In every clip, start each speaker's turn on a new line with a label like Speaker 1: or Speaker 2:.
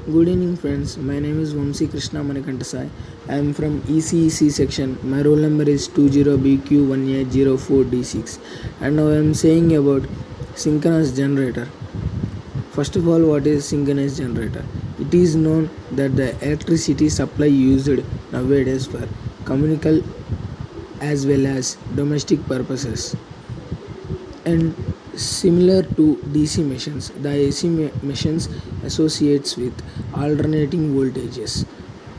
Speaker 1: Good evening, friends. My name is Vamsi Krishna Manikantasai. I am from ECEC section. My roll number is 20BQ1804D6. And now I am saying about synchronous generator. First of all, what is synchronous generator? It is known that the electricity supply used nowadays for communal as well as domestic purposes. And similar to DC machines, the AC machines associates with alternating voltages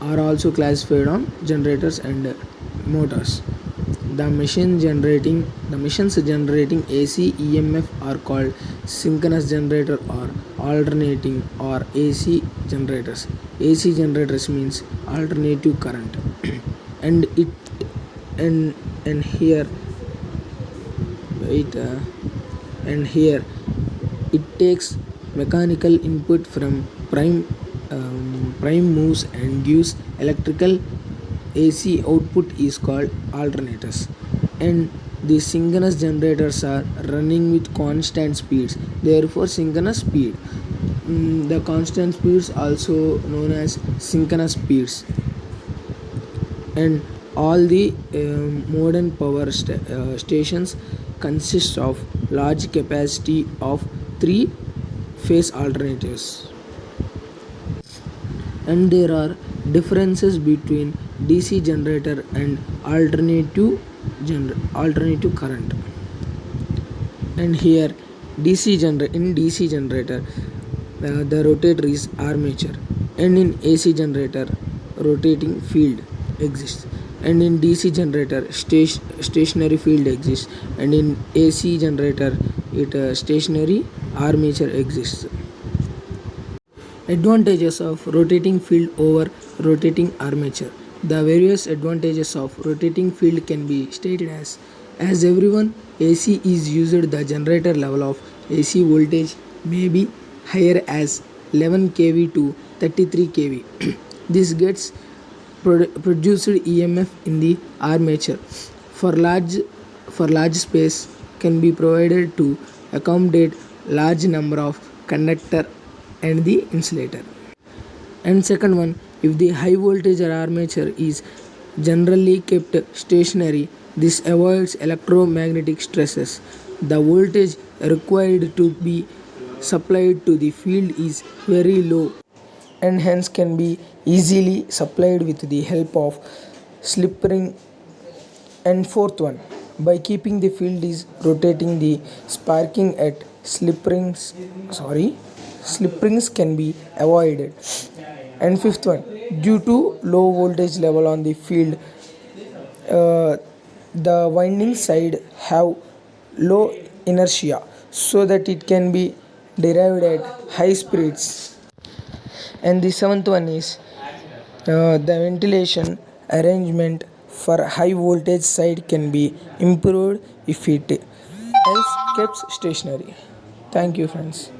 Speaker 1: are also classified on generators and motors. The machines generating AC EMF are called synchronous generator or alternating or AC generators. AC generators means alternative current and it and here it and here it takes mechanical input from prime moves and gives electrical AC output is called alternators. And the synchronous generators are running with constant speeds, therefore synchronous speed. The constant speeds also known as synchronous speeds. And all the modern power stations consist of large capacity of three phase alternators, and there are differences between DC generator and alternative current. And here in DC generator the rotator is armature, and in AC generator rotating field exists, and in DC generator stationary field exists, and in AC generator it stationary armature exists. Advantages of rotating field over rotating armature. The various advantages of rotating field can be stated as everyone AC is used, the generator level of AC voltage may be higher as 11 kV to 33 kV. This gets produced EMF in the armature for large space can be provided to accommodate large number of conductor and the insulator. And second one, if the high voltage armature is generally kept stationary, this avoids electromagnetic stresses. The voltage required to be supplied to the field is very low and hence can be easily supplied with the help of slip ring. And fourth one, by keeping the field is rotating, the sparking at slip rings can be avoided. And fifth one, due to low voltage level on the field, the winding side have low inertia so that it can be derived at high speeds. And the seventh one is the ventilation arrangement for high voltage side can be improved if it else kept stationary. Thank you, friends.